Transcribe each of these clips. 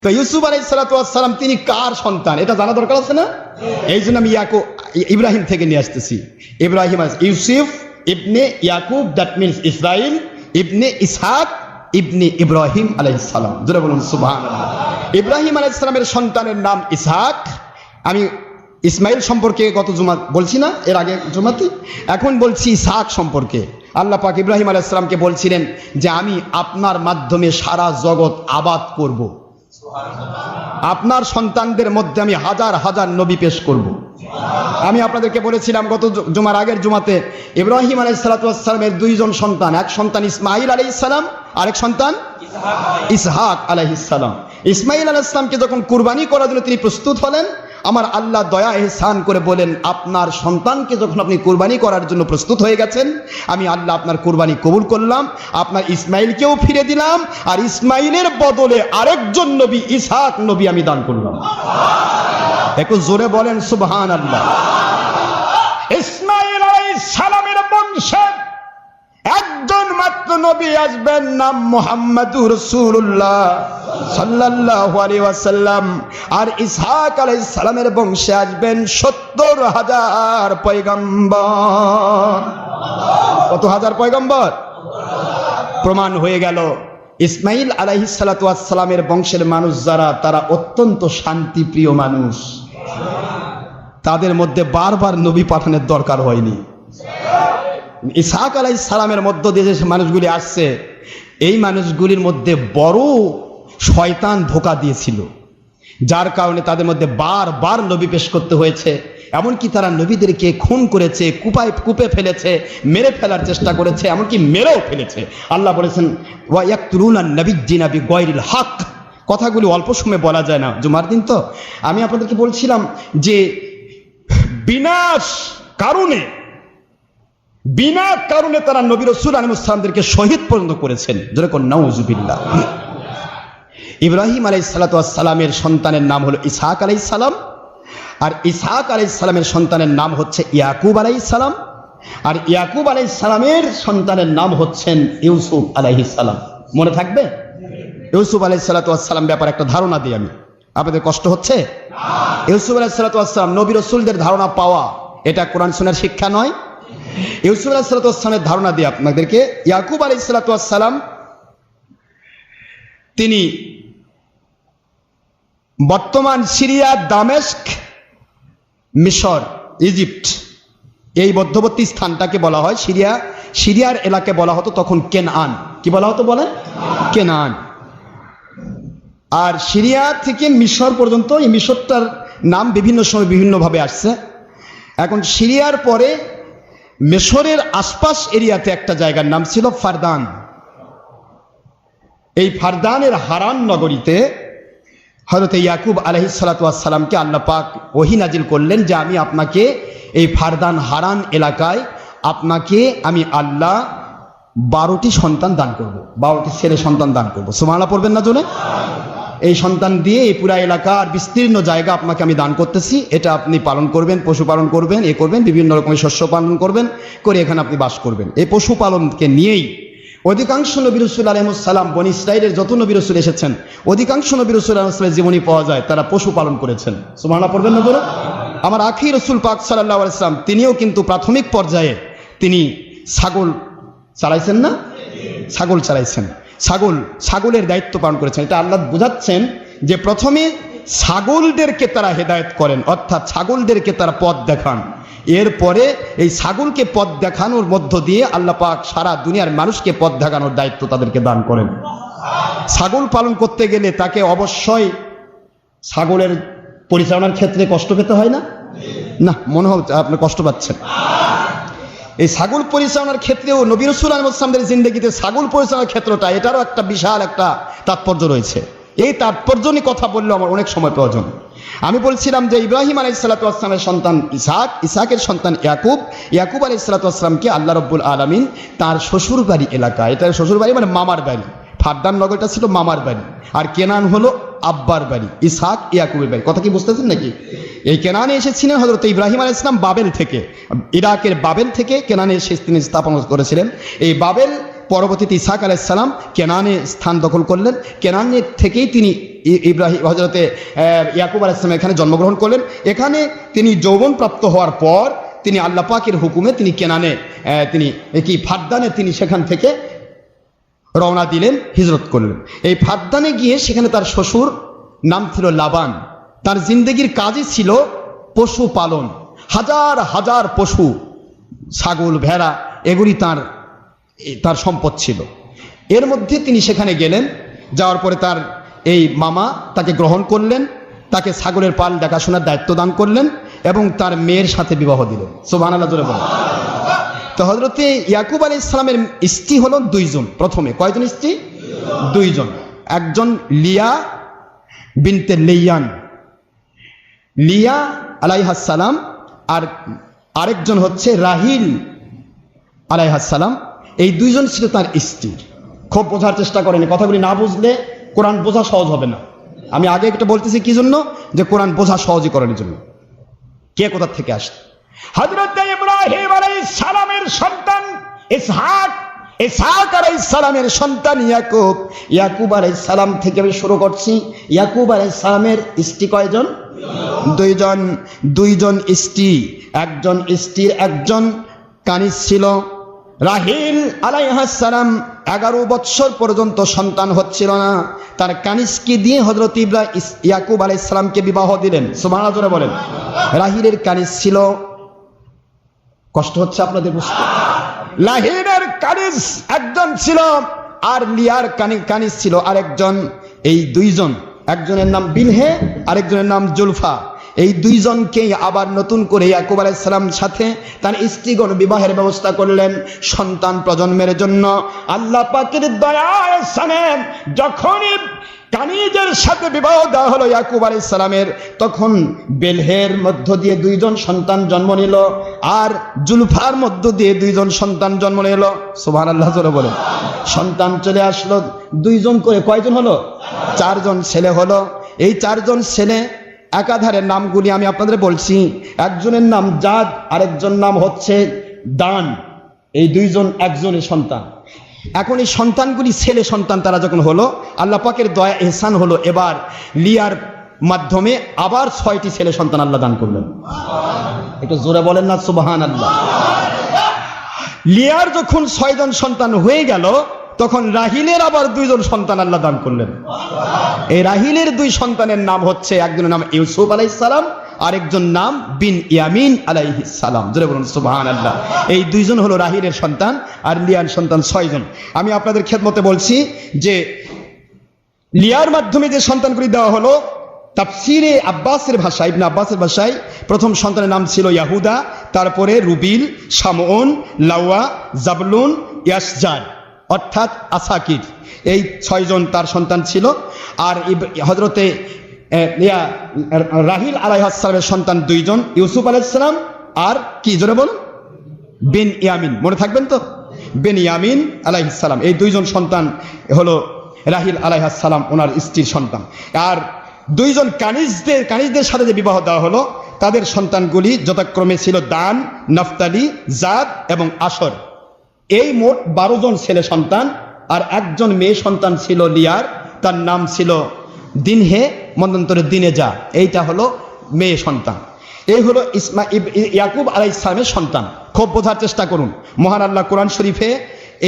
তো ইউসুফ আলাইহিস সালাতু ওয়াস সালাম তিনি কার সন্তান এটা জানা দরকার আছে না? এই জন্য আমি ইব্রাহিম থেকে নিয়ে আসতেছি। ইব্রাহিম ইউসুফ ইবনে ইয়াকুব, দ্যাট মিনস ইসরাইল ইবনে ইসহাক ইবনে ইব্রাহিম আলাইহিস সালাম। জোরে বলুন সুবহানাল্লাহ। ইব্রাহিম আলাইহিস সালামের সন্তানের নাম ইসহাক। আমি ইসমাইল সম্পর্কে গত জুমা বলছি না, এর আগে জুমাতে। এখন বলছি ইসহাক সম্পর্কে। আল্লাহ পাক ইব্রাহিম আলাইহিস সালামকে বলছিলেন যে আমি আপনার মাধ্যমে সারা জগৎ আবাদ করব, আপনার সন্তানদের মধ্যে আমি হাজার হাজার নবী পেশ করব। আমি আপনাদেরকে বলেছিলাম গত জুমার আগের জুমাতে, ইব্রাহিম আলাইহিস সালাতু ওয়াস সালামের দুইজন সন্তান, এক সন্তান ইসমাইল আলাইহিস সালাম, আরেক সন্তান ইসহাক আলাইহিস সালাম। ইসমাইল আলাইহিস সালামকে যখন কুরবানি করার জন্য তিনি প্রস্তুত হলেন, আমার আল্লাহ দয়া এহসান করে বলেন, আপনার সন্তানকে যখন আপনি কুরবানি করার জন্য প্রস্তুত হয়ে গেছেন, আমি আল্লাহ আপনার কুরবানি কবুল করলাম, আপনার ইসমাইলকেও ফিরে দিলাম, আর ইসমাইলের বদলে আরেকজন নবী ইসহাক নবী আমি দান করলাম। একটু জোরে বলেন সুবহানাল্লাহ। ইসমাইল আলাইহিস সালামের বংশে একজন মাত্র নবী আসবেন, নাম মুহাম্মাদুর রাসূলুল্লাহ সাল্লাল্লাহু আলাইহি ওয়াসাল্লাম। আর ইসহাক আলাইহিস সালামের বংশে আসবেন ৭০,০০০ পয়গম্বর। কত হাজার পয়গম্বর? প্রমাণ হয়ে গেল ইসমাইল আলাইহিস সালাতু ওয়াস সালামের বংশের মানুষ যারা, তারা অত্যন্ত শান্তিপ্রিয় মানুষ, তাদের মধ্যে বারবার নবী পাঠানোর দরকার হয়নি। ইসহাক আলাইহিস সালামের মধ্য দিয়ে যে মানুষগুলি আসছে, এই মানুষগুলির মধ্যে বড় শয়তান ধোঁকা দিয়েছিল, যার কারণে তাদের মধ্যে বারবার নবী পেশ করতে হয়েছে। এমনকি তারা নবীদেরকে খুন করেছে, কূপে ফেলেছে, মেরে ফেলার চেষ্টা করেছে, এমনকি মেরেও ফেলেছে। আল্লাহ বলেছেন ওয়া ইয়াকতুলুনান নাবিয়্যিনা বিগায়রিল হক। কথাগুলি অল্প সময় বলা যায় না, জুমার দিন তো। আমি আপনাদেরকে বলছিলাম যে বিনাশ কারণে তারা নবী রাসূল আলাইহিস সালামদেরকে শহীদ পর্যন্ত করেছেন। যেরকম নাউজুবিল্লাহ। ইব্রাহিম আলাইহিস সালাতু ওয়াস সালামের সন্তানের নাম হলো ইসহাক আলাইহিস সালাম, আর ইসহাক আলাইহিস সালামের সন্তানের নাম হচ্ছে ইয়াকুব আলাইহিস সালাম, আর ইয়াকুব আলাইহিস সালামের সন্তানের নাম হচ্ছেন ইউসুফ আলাইহিস সালাম। মনে থাকবে? ইউসুফ আলাইহিস সালাতু ওয়াস সালাম ব্যাপারে একটা ধারণা দিই আমি, আপনাদের কষ্ট হচ্ছে? ইউসুফ আলাইহিস সালাতু ওয়াস সালাম, নবী রাসূলদের ধারণা পাওয়া, এটা কোরআন সুন্নাহর শিক্ষা নয়। ইউসুফ আলাইহিস সালাতু ওয়াস সালামের ধারণা দিই আপনাদেরকে। ইয়াকুব আলাইহিস সালাতু ওয়াস সালাম তিনি বর্তমান সিরিয়া, দামেস্ক, মিশর, ইজিপ্ট, এই মধ্যবর্তী স্থানটাকে বলা হয় সিরিয়ার এলাকা বলা হতো তখন কেনান। কি বলা হতো বলেন? কেনান। আর সিরিয়া থেকে মিশর পর্যন্ত, এই মিশরটার নাম বিভিন্ন সময় বিভিন্নভাবে আসছে। এখন সিরিয়ার পরে মিশরের আশপাশ এরিয়াতে একটা জায়গার নাম ছিল ফারদান। এই ফারদানের হারান নগরীতে হযরত ইয়াকুব আলাইহিস সালাতু ওয়াস সালামকে আল্লাহ পাক ওহী নাজিল করলেন যে আমি আপনাকে এই ফারদান হারান এলাকায় আপনাকে আমি আল্লাহ 12টি সন্তান দান করব, 12টি ছেলে সন্তান দান করব। সুবহানাল্লাহ পড়বেন না জোরে? এই সন্তান দিয়ে এই পুরা এলাকার বিস্তীর্ণ জায়গা আপনাকে আমি দান করতেছি, এটা আপনি পালন করবেন, পশুপালন করবেন, এ করবেন, বিভিন্ন রকমের শস্য পালন করবেন, করে এখানে আপনি বাস করবেন। এই পশুপালনকে নিয়েই অধিকাংশ নবী রাসূল আলাইহিস সালাম, বনি ইসরাইলের যত নবী রাসূল এসেছেন, অধিকাংশ নবী রাসূল আলাইহিস সালামের জীবনী পাওয়া যায় তারা পশুপালন করেছেন। সুবহানাল্লাহ পড়বেন না জোরে? আমার আখি রাসূল পাক সাল্লাল্লাহু আলাইহি সাল্লাম, তিনিও কিন্তু প্রাথমিক পর্যায়ে তিনি ছাগল চালাইছেন না? ছাগল চালাইছেন, ছাগলের দায়িত্ব পালন করেছেন। এটা আল্লাহ বোঝাচ্ছেন যে প্রথমে ছাগলদেরকে তারা হেদায়েত করেন, অর্থাৎ ছাগলদেরকে তারা পথ দেখান। এরপরে এই ছাগলকে পথ দেখানোর মধ্য দিয়ে আল্লাহ পাক সারা দুনিয়ার মানুষকে পথ দেখানোর দায়িত্ব তাদেরকে দান করেন। ছাগল পালন করতে গেলে তাকে অবশ্যই ছাগলের পরিচালনার ক্ষেত্রে কষ্ট পেতে হয় না? না, মনে হয় আপনি কষ্ট পাচ্ছেন। এই ছাগল পরিচালনার ক্ষেত্রেও নবী রাসূল আলাইহিস সালামের জিন্দেগিতে ছাগল পরিচালনার ক্ষেত্রটা, এটারও একটা বিশাল একটা তাৎপর্য রয়েছে। এই তাৎপর্য নিয়ে কথা বললেও আমার অনেক সময় প্রয়োজন। আমি বলছিলাম যে ইব্রাহিম আলাইহিস সালাতু ওয়াস সালামের সন্তান ইসহাক, ইসহাকের সন্তান ইয়াকুব আলাইহিস সালাতু ওয়াস সালামকে আল্লাহ রাব্বুল আলামিন তার শ্বশুর বাড়ি এলাকা, এটা শ্বশুর বাড়ি মানে মামার বাড়ি, ফারদান নগরটা ছিল মামার বাড়ি, আর কেনান হলো আব্বার বাড়ি, ইসহাক ইয়াকুবের বাড়ি। কথা কি বুঝতেছেন নাকি? এই কেনানে এসেছিলেন হযরত ইব্রাহিম আলাইহিস সালাম বাবেল থেকে, ইরাকের বাবেল থেকে কেনানে এসে তিনি স্থাপন করেছিলেন। এই বাবেল পরবর্তীতে ইসহাক আলাইহিস সালাম কেনানে স্থান দখল করলেন। কেনানের থেকেই তিনি ইব্রাহিম হযরতে ইয়াকুব আলাইহিস সালাম এখানে জন্মগ্রহণ করলেন। এখানে তিনি যৌবন প্রাপ্ত হওয়ার পর তিনি আল্লাহ পাকের হুকুমে তিনি কেনানে তিনি কি ফাদ্দানে তিনি সেখান থেকে রওনা দিলেন, হিজরত করলেন। এই ফাদ্দানে গিয়ে সেখানে তার শ্বশুর নাম ছিল লাবান। তার জিন্দেগির কাজই ছিল পশু পালন, হাজার হাজার পশু, ছাগল, ভেড়া, এগুলি তার সম্পদ ছিল। এর মধ্যে তিনি সেখানে গেলেন, যাওয়ার পরে তার এই মামা তাকে গ্রহণ করলেন, তাকে ছাগলের পাল দেখাশোনার দায়িত্ব দান করলেন এবং তার মেয়ের সাথে বিবাহ দিলেন। সুবহানাল্লাহ জোরে বলেন। তো হযরতে ইয়াকুব আলাইহিস সালামের স্ত্রী হলো দুইজন। প্রথমে কয়জন স্ত্রী? দুইজন। একজন লিয়া বিনতে লিয়ান, লিয়া আলাইহাস সালাম, আর আরেকজন হচ্ছে রাহিল আলাইহাস সালাম। এই দুইজন ছিল তার স্ত্রী। খুব বোঝার চেষ্টা করেন, কথাগুলি না বুঝলে কোরআন বোঝা সহজ হবে না। আমি আগে একটা বলতেছি কি জন্য, যে কোরআন বোঝা সহজই করার জন্য। কে কোথা থেকে আসে? হযরত ইব্রাহিম আলাইহিস সালামের সন্তান ইসহাক, ইসহাক আলাইহিস সালামের সন্তান ইয়াকুব, ইয়াকুব আলাইহিস সালাম থেকে আমি শুরু করছি। ইয়াকুব আলাইহিস সালামের স্ত্রী কয়জন? দুইজন। দুইজন স্ত্রী, একজন স্ত্রীর একজন কানিজ ছিল। রাহিল আলাইহাস সালাম 11 বৎসর পর্যন্ত সন্তান হচ্ছিল না। তার কানিজকে দিয়ে হযরত ইয়াকুব আলাইহিস সালামকে বিবাহ দিলেন। সুবহানাল্লাহ জোরে বলেন। রাহিলের কানিজ ছিল, কষ্ট হচ্ছে আপনাদের বুঝতে, রাহিলের কানিজ একজন ছিল আর লিয়ার কানিজ ছিল আরেকজন। এই দুইজন, একজনের নাম বিলহে, আরেকজনের নাম জুলফা। এই দুইজনকেই আবার নতুন করে ইয়াকুব আলাইহিস সালাম সাথে তার স্ত্রীগণ বিবাহের ব্যবস্থা করলেন সন্তান প্রজন্মের জন্য। আল্লাহ পাকের দয়ায় সানেন, যখনই কানিজের সাথে বিবাহ দেওয়া হলো ইয়াকুব আলাইহিস সালামের, তখন বেলহের মধ্য দিয়ে দুইজন সন্তান জন্ম নিল আর জুলফার মধ্য দিয়ে দুইজন সন্তান জন্ম নিল। সুবহানাল্লাহ জোরে বলে। সন্তান চলে আসলো দুইজন করে, কয়জন হলো? 4 জন ছেলে হলো। এই 4 জন ছেলে একাধারে নামগুলি আমি আপনাদের বলছি। একজনের নাম জাদ, আরেকজন নাম হচ্ছে দান। এই দুইজন একজনের সন্তান। এখন এই সন্তানগুলি ছেলে সন্তান, তারা যখন হলো, আল্লাহ পাকের দয়া এহসান হলো, এবার লিয়ার মাধ্যমে আবার 6টি ছেলে সন্তান আল্লাহ দান করলেন। একটু জোরে বলেন না সুবহানাল্লাহ। লিয়ার যখন 6 জন সন্তান হয়ে গেল, তখন রাহিলের আবার 2 জন সন্তান আল্লাহ দান করলেন। এই রাহিলের 2 সন্তানের নাম হচ্ছে, একজনের নাম ইউসুফ আলাইহিস সালাম, আরেকজন নাম বিন ইয়ামিন আলাইহিস সালাম। জোরে বলুন সুবহানাল্লাহ। এই 2 জন হলো রাহিলের সন্তান, আর লিয়ার সন্তান 6 জন। আমি আপনাদের খেদমতে বলছি যে লিয়ার মাধ্যমে যে সন্তানগুলি দেওয়া হলো, তাফসিরে আব্বাসের ভাষায়, ইবনে আব্বাসের ভাষায়, প্রথম সন্তানের নাম ছিল ইয়াহুদা, তারপরে রুবিল, শামউন, লাওয়া, জাবলুন, ইয়াসজার অর্থাৎ আসাকির। এই 6 জন তার সন্তান ছিল। আর হযরতে রাহিল আলাইহিস সালামের সন্তান 2 জন, ইউসুফ আলাইহিস সালাম আর কি জোরে বলুন, বিন ইয়ামিন। মনে থাকবেন তো, বিন ইয়ামিন আলাইহিস সালাম। এই 2 জন সন্তান হলো রাহিল আলাইহিস সালাম ওনার স্ত্রীর সন্তান। আর 2 জন কানিজদের সাথে যে বিবাহ দেওয়া হলো, তাদের সন্তানগুলি যথাক্রমে ছিল দান, নফতালি, জাদ এবং আসর। এই মোট 12 জন ছেলে সন্তান। আর একজন মেয়ে সন্তান ছিল লিয়ার, তার নাম ছিল দিনহে, মন্বন্তরে দিনেজা। এইটা হলো মেয়ে সন্তান। এই হলো ইয়াকুব আলাইহিস সালামের সন্তান। খুব বোঝার চেষ্টা করুন। মহান আল্লাহ কোরআন শরীফে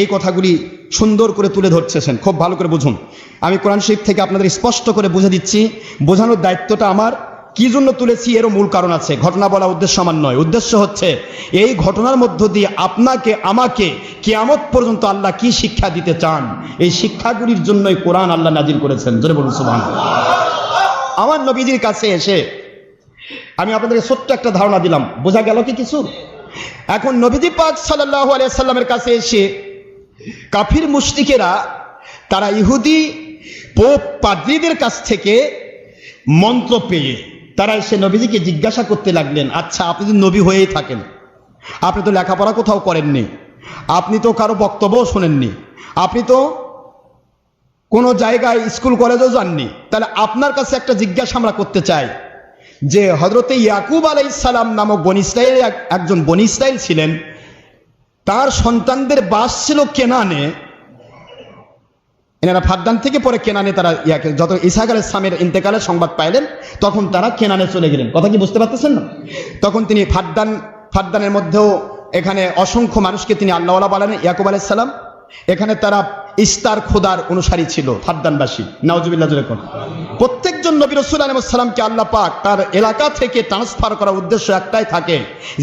এই কথাগুলি সুন্দর করে তুলে ধরছেন, খুব ভালো করে বুঝুন। আমি কোরআন শরীফ থেকে আপনাদের স্পষ্ট করে বুঝে দিচ্ছি। বোঝানোর দায়িত্বটা আমার। কি জন্য তুলেছি এরও মূল কারণ আছে। ঘটনা বলা উদ্দেশ্য আমার নয়। উদ্দেশ্য হচ্ছে এই ঘটনার মধ্য দিয়ে আপনাকে আমাকে কিয়ামত পর্যন্ত আল্লাহ কি শিক্ষা দিতে চান, এই শিক্ষাগুলির জন্যই কোরআন আল্লাহ নাজিল করেছেন। জোরে বলুন সুবহানাল্লাহ। আমার নবীজির কাছে এসে আমি আপনাদের ছোট্ট একটা ধারণা দিলাম, বোঝা গেল কি কিছু? এখন নবীজি পাক সাল্লাল্লাহু আলাইহি সাল্লামের কাছে এসে কাফির মুশরিকেরা, তারা ইহুদি পোপ পাদ্রীদের কাছ থেকে মন্ত্র পেয়ে তারা এসে নবীজিকে জিজ্ঞাসা করতে লাগলেন, আচ্ছা আপনি তো নবী হয়েই থাকেন, আপনি তো লেখাপড়া কোথাও করেননি, আপনি তো কারো বক্তব্য শোনেননি, আপনি তো কোনো জায়গায় স্কুল কলেজেও যাননি, তাহলে আপনার কাছে একটা জিজ্ঞাসা আমরা করতে চাই যে হযরতে ইয়াকুব আলাইহিস সালাম নামক বনী ইসরাইলের একজন বনী ইসরাইল ছিলেন, তার সন্তানদের বাস ছিল কেনানে। এনারা ফাদ্দান থেকে পরে কেনানে তারা যত ইসহাক আলাইহিস সালামের ইন্তেকালের সংবাদ পাইলেন তখন তারা কেনানে চলে গেলেন। কথা কি বুঝতে পারতেছেন না? তখন তিনি ফাদ্দানের মধ্যেও এখানে অসংখ্য মানুষকে তিনি আল্লাহওয়ালা বলেন ইয়াকুব আলাইহিস সালাম। এখানে তারা ইস্তার খোদার অনুসারী ছিল ফাদ্দানবাসী। নাউজুবিল্লাহ জোরে কোন। প্রত্যেকজন নবী রাসূল আলাইহিস সালামকে আল্লাহ পাক তার এলাকা থেকে ট্রান্সফার করার উদ্দেশ্য একটাই থাকে,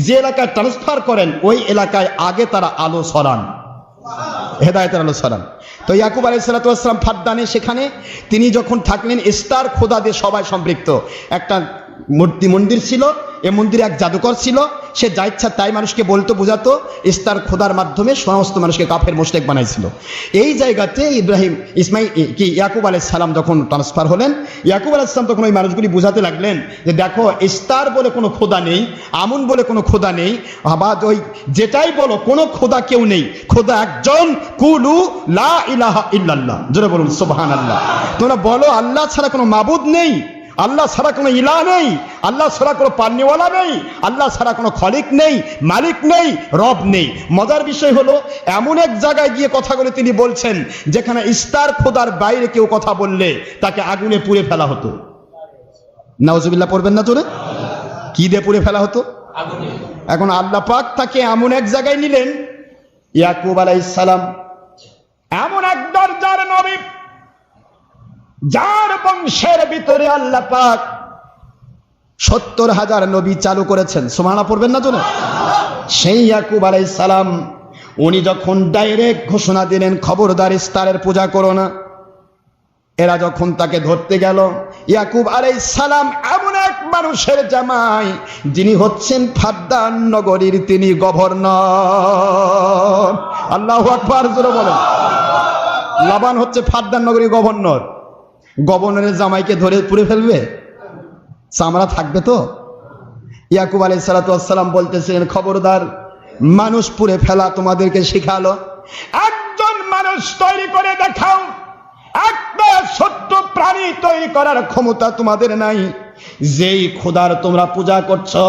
যে এলাকায় ট্রান্সফার করেন ওই এলাকায় আগে তারা আলো ছড়ান, হেদায়েতের আলো ছড়ান। তো ইয়াকুব আলাইহিস সালাতু ওয়াস সালাম ফাদ্দানে সেখানে তিনি যখন থাকলেন ইস্তার খোদা দিয়ে সবাই সম্পৃক্ত। একটা মন্দির ছিল, এই মন্দিরে এক জাদুকর ছিল, সে যা ইচ্ছা তাই মানুষকে বলতো বোঝাতো, ইস্তার খোদার মাধ্যমে সমস্ত মানুষকে কাফের মুশরিক বানাইছিল। এই জায়গাতে ইয়াকুব আলাইহিস সালাম যখন ট্রান্সফার হলেন, ইয়াকুব আলাইহিস সালাম তখন ওই মানুষগুলি বোঝাতে লাগলেন যে দেখো ইস্তার বলে কোনো খোদা নেই, আমুন বলে কোনো খোদা নেই, আবার ওই যেটাই বলো কোনো খোদা কেউ নেই, খোদা একজন, কুলু লা ইলাহা ইল্লাল্লাহ, জোরে বলুন সুবহানাল্লাহ। তোমরা বলো আল্লাহ ছাড়া কোনো মাবুদ নেই, আল্লাহ ছাড়া কোনো ইলাহ নেই, আল্লাহ ছাড়া কোনো পান্নিওয়ালা নেই, আল্লাহ ছাড়া কোনো খলিক নেই, মালিক নেই, রব নেই। মজার বিষয় হলো এমন এক জায়গায় গিয়ে কথাগুলো তিনি বলছেন যেখানে ইস্তার খোদার বাইরে কেউ কথা বললে তাকে আগুনে পুড়ে ফেলা হতো। নাউজুবিল্লাহ পড়বেন না জোরে? কি দিয়ে পুড়ে ফেলা হতো? এখন আল্লাহ পাক তাকে এমন এক জায়গায় নিলেন, ইয়াকুব আলাইহিস সালাম এমন এক দরজার নবী যার বংশের ভিতরে আল্লাহ পাক 70,000 নবী চালু করেছেন। সুবহানাল্লাহ পড়বেন না জোরে? সেই ইয়াকুব আলাইহিস সালাম উনি যখন ডাইরেক্ট ঘোষণা দিলেন খবরদার ইস্তারের পূজা করো না, এরা যখন তাকে ধরতে গেল, ইয়াকুব আলাইহিস সালাম এমন এক মানুষের জামাই যিনি হচ্ছেন ফাদ্দান নগরীর তিনি গভর্নর। আল্লাহু আকবার জোরে বলেন। লাবান হচ্ছে ফাদ্দান নগরীর গভর্নর। গভর্নরের জামাইকে ধরে পুড়ে ফেলবে? চামড়া থাকবে তো? ইয়াকুব আলাইহিস সালাতু ওয়াস সালাম বলতেছেন খবরদার, মানুষ পুড়ে ফেলা তোমাদেরকে শিখালো, একজন মানুষ তৈরি করে দেখাও, একটা ছোট্ট প্রাণী তৈরি করার ক্ষমতা তোমাদের নাই। যেই খোদার তোমরা পূজা করছো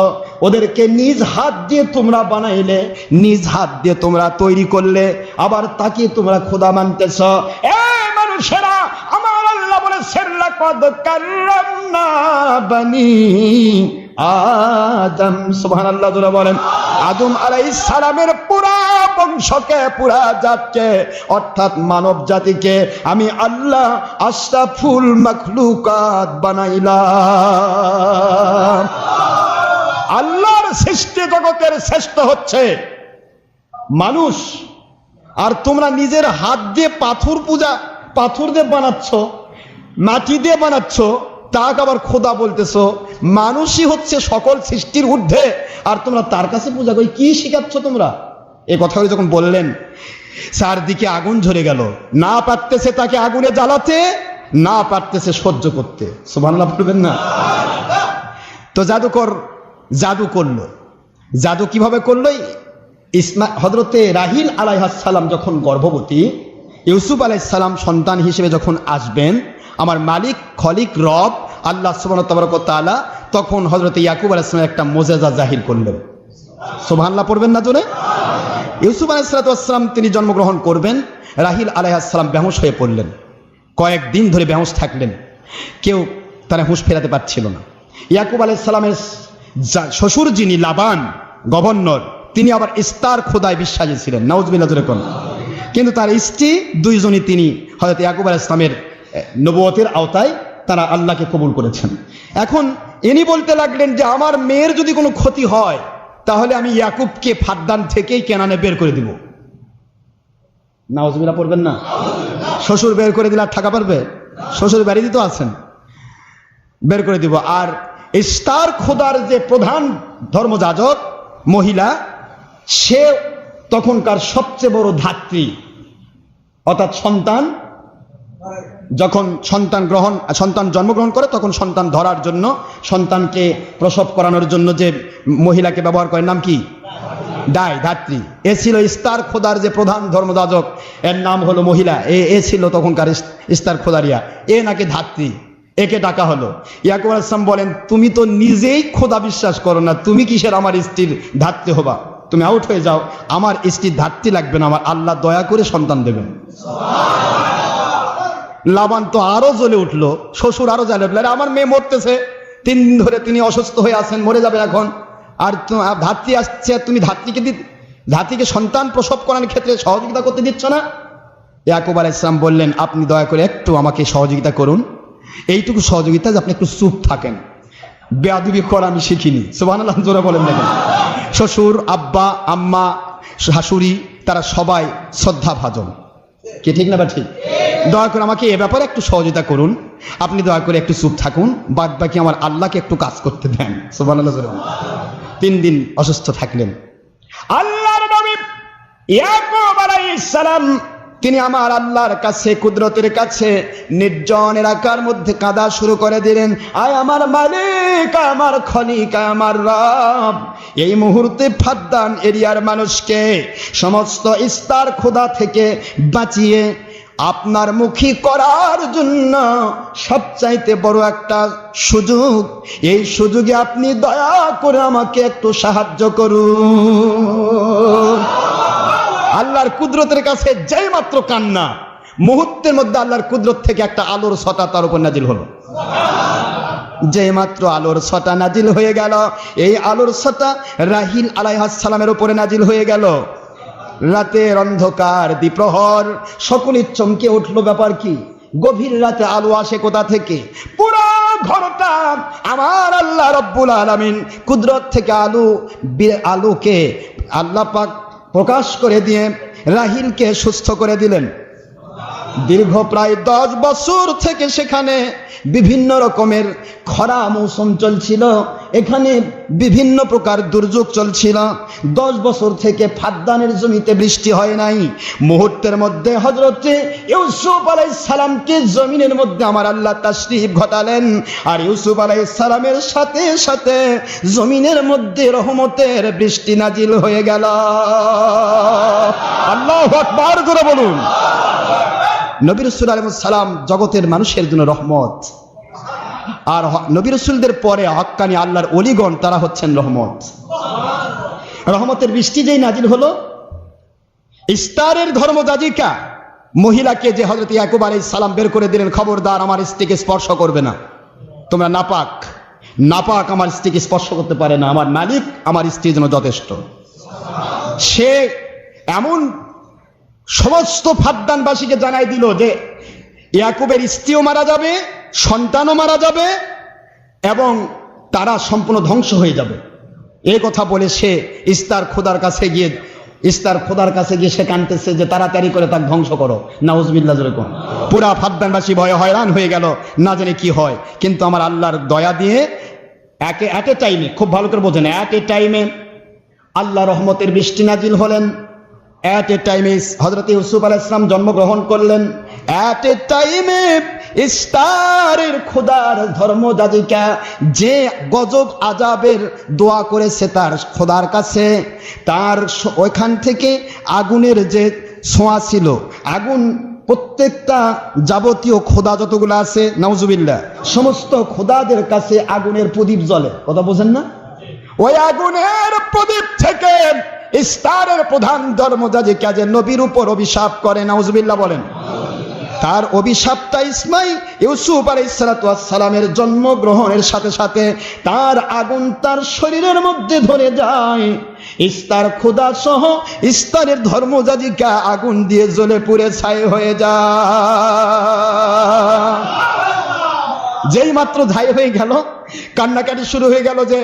ওদেরকে নিজ হাত দিয়ে তোমরা বানাইলে, নিজ হাত দিয়ে তোমরা তৈরি করলে, আবার তাকে তোমরা খোদা মানতেছ। এ মানুষেরা, আমার আল্লাহ বলেছেন লাকাদ কাররামনা বানি আদম। সুবহানাল্লাহ জোরে বলেন। আদম আলাইহিস সালামের পুরা বংশকে, পুরা জাতকে, অর্থাৎ মানব জাতিকে আমি আল্লাহ আশরাফুল মাখলুকাত বানাইলাম। আল্লাহর সৃষ্টি জগতের শ্রেষ্ঠ হচ্ছে মানুষ, আর তোমরা নিজের হাত দিয়ে পাথর দিয়ে বানাচ্ছ, মাটি দিয়ে বানাচ্ছ, তাকে আবার খোদা বলতেছো। মানুষই হচ্ছে সকল সৃষ্টির ঊর্ধ্বে, আর তোমরা তার কাছে পূজা করি, কি শিখাচ্ছ তোমরা? এই কথাগুলো যখন বললেন চারদিকে আগুন ঝরে গেল। না পারতেছে তাকে আগুনে জ্বালাতে, না পারতেছে সহ্য করতে। সুবহানাল্লাহ বলবেন না? তো জাদুকর জাদু করলো। জাদু কিভাবে করলো? হযরতে রাহিল আলাইহিস সালাম যখন গর্ভবতী, ইউসুফ আলাইহিস সালাম সন্তান হিসেবে যখন আসবেন, আমার মালিক খলিক রব আল্লাহ সুবহানাহু ওয়া তাআলা তখন হযরতে ইয়াকুব আলাইহিস সালাম একটা মুজিজা জাহির করলেন। সুবহানাল্লাহ পড়বেন না জোরে? ইউসুফ আলাইহিস সালাম তিনি জন্মগ্রহণ করবেন, রাহিল আলাইহিস সালাম বেহুশ হয়ে পড়লেন, কয়েকদিন ধরে বেহুশ থাকলেন, কেউ তারা হুঁশ ফেরাতে পারছিল না। ইয়াকুব আলাইহিস সালামের শ্বশুর যিনি লাবান গভর্নর, তিনি আবার ইস্তার খোদায় বিশ্বাসী ছিলেন। নাউজুবিল্লাহ জোরে কোন। কিন্তু তার স্ত্রী দুইজনই তিনি হযরত ইয়াকুব আলাইহিস সালামের নবুয়তের আওতায় তারা আল্লাহকে কবুল করেছেন। এখন ইনি বলতে লাগলেন যে আমার মেয়ের যদি কোনো ক্ষতি হয় তাহলে আমি ইয়াকুবকে ফাদ্দান থেকেই কেনানে বের করে দিব। নাউজুবিল্লাহ পড়বেন না? শ্বশুর বের করে দিলে আর থাকা পারবে? শ্বশুর বাড়িতে তো আছেন, বের করে দিব। আর ইস্তার খোদার যে প্রধান ধর্মযাজক মহিলা, সে তখনকার সবচেয়ে বড় ধাত্রী, অর্থাৎ সন্তান যখন সন্তান জন্মগ্রহণ করে তখন সন্তান ধরার জন্য, সন্তানকে প্রসব করানোর জন্য যে মহিলাকে ব্যবহার করে নাম কি? দায়, ধাত্রী। এ ছিল ইস্তার খোদার যে প্রধান ধর্মযাজক, এর নাম হলো মহিলা। এ ছিল তখনকার ইস্তার খোদারিয়া, এ নাকি ধাত্রী, একে ডাকা হলো। ইয়াকুব আলাইহিস সালাম বলেন তুমি তো নিজেই খোদা বিশ্বাস করো না, তুমি কিসের আমার স্ত্রীর ধাত্রী হবা? তুমি আউট হয়ে যাও, আমার স্ত্রীর ধাত্রী লাগবে না, আমার আল্লাহ দয়া করে সন্তান দেবেন। লাবান তো আরো জ্বলে উঠলো, শ্বশুর আরো জ্বলে উঠলো, আমার মেয়ে মরতেছে, 3 দিন ধরে তিনি অসুস্থ হয়ে আছেন, মরে যাবেন এখন, আর ধাত্রী আসছে, তুমি ধাত্রীকে সন্তান প্রসব করার ক্ষেত্রে সহযোগিতা করতে দিচ্ছ না। ইয়াকুব আলাইহিস সালাম বললেন, আপনি দয়া করে একটু আমাকে সহযোগিতা করুন, এইটুকু সহযোগিতা যে আপনি একটু চুপ থাকেন, বেয়াদবি করা আমি শিখিনি। সুবহানাল্লাহ, জোরে বলেন দেখেন। শ্বশুর, আব্বা, আম্মা, শাশুড়ি তারা সবাই শ্রদ্ধাভাজন, কি ঠিক না বা ঠিক? দয়া করে আমাকে এ ব্যাপারে একটু সহযোগিতা করুন, আপনি দয়া করে একটু চুপ থাকুন, বাদ বাকি আমার আল্লাহকে একটু কাজ করতে দেন। সুবহানাল্লাহ। 3 দিন অসুস্থ থাকলেন। আল্লাহর নবী ইয়াকুব আলাইহিস সালাম তিনি আমার আল্লাহর কাছে, কুদরতের কাছে নির্জন এলাকার মধ্যে কাঁদা শুরু করে দিলেন, আয় আমার মালিক, আমার খলিক, আমার রব, এই মুহূর্তে ফাদ্দান এরিয়ার মানুষকে সমস্ত ইস্তার খোদা থেকে বাঁচিয়ে আপনার মুখী করার জন্য সবচাইতে বড় একটা সুযোগ, এই সুযোগে আপনি দয়া করে আমাকে একটু সাহায্য করুন। আল্লাহর কুদরতের কাছে যেই মাত্র কান্না, মুহূর্তের মধ্যে আল্লাহর কুদরত থেকে একটা আলোর ছটা তার উপর নাজিল হলো। যেই মাত্র আলোর ছটা নাজিল হয়ে গেল, এই আলোর ছটা রাহিল আলাইহিস সালামের উপরে নাজিল হয়ে গেল। রাতের অন্ধকার দ্বিপ্রহর, সকলে চমকে উঠলো, ব্যাপার কি? গভীর রাতে আলো আসে কোথা থেকে? পুরো ঘরটা আমার আল্লাহ রব্বুল আলামিন কুদরত থেকে আলোকে আল্লাহ পাক প্রকাশ করে দিয়ে রাহিলকে সুস্থ করে দিলেন। দীর্ঘ প্রায় 10 বছর থেকে সেখানে বিভিন্ন রকমের খরা মৌসুম চলছিল, এখানে বিভিন্ন প্রকার দুর্যোগ চলছিল। 10 বছর থেকে ফাদ্দানের জমিতে বৃষ্টি হয় নাই। মুহূর্তের মধ্যে হযরতে ইউসুফ আলাইহিস সালামকে জমিনের মধ্যে আমার আল্লাহ তাশরীফ ঘটালেন, আর ইউসুফ আলাইহিস সালামের সাথে সাথে জমিনের মধ্যে রহমতের বৃষ্টি নাজিল হয়ে গেল। আল্লাহু আকবার, জোরে বলুন। নবী রাসূল আলাইহিস সালাম জগতের মানুষের জন্য রহমত, আর নবী রাসূলদের পরে হক্কানি আল্লাহর ওলিগণ তারা হচ্ছেন রহমত। রহমতের বৃষ্টি যেই নাজিল হলো, ইস্তারের ধর্মযাজিকা মহিলাকে যে হযরত ইয়াকুব আলাইহিস সালাম বের করে দিলেন, খবরদার আমার স্ত্রীকে স্পর্শ করবে না, তোমরা নাপাক, নাপাক আমার স্ত্রীকে স্পর্শ করতে পারে না, আমার মালিক আমার স্ত্রীর জন্য যথেষ্ট। সে এমন সমস্ত ফাদ্দানবাসীকে জানাই দিল যে ইয়াকুবের স্ত্রীও মারা যাবে, সন্তানও মারা যাবে, এবং তারা সম্পূর্ণ ধ্বংস হয়ে যাবে। এই কথা বলে সে ইস্তার খোদার কাছে গিয়ে সে কাঁদতেছে যে তাড়াতাড়ি করে তাকে ধ্বংস করো। নাউজুবিল্লাহ। যেরকম পুরা ফাদ্দানবাসী ভয়ে হয়রান হয়ে গেল, না জানে কি হয়। কিন্তু আমার আল্লাহর দয়া দিয়ে এট এ টাইমে, খুব ভালো করে বোঝেন, এট এ টাইমে আল্লাহ রহমতের বৃষ্টি নাজিল হলেন। এট এ টাইমে হযরত ইউসুফ আলাইহিস সালাম জন্মগ্রহণ করলেন। এট এ টাইমে ইস্তারের খোদার ধর্মযাজিকা যে গজব আজাবের দোয়া করেছে তার খোদার কাছে, তার ওইখান থেকে আগুনের যে ছোঁয়া ছিল, আগুন প্রত্যেকটা যাবতীয় খোদা যতগুলো আছে, নাউজুবিল্লাহ, সমস্ত খোদাদের কাছে আগুনের প্রদীপ জ্বলে। কথা বোঝেন না? ওই আগুনের প্রদীপ থেকে ইস্তারের প্রধান ধর্মযাজিকা যে নবীর উপর অভিশাপ করে, নাউজুবিল্লাহ বলেন, তার অভিশাপটা ইউসুফ আলাইহিস সালামের জন্মগ্রহণের সাথে সাথে তার আগুন তার শরীরের মধ্যে ধরে যায়। ইস্তার খোদা সহ ইস্তারের ধর্মযাজিকা আগুন দিয়ে জ্বলে পুড়ে ছাই হয়ে যায়। যেই মাত্র ছাই হয়ে গেল, কান্নাকাটি শুরু হয়ে গেল যে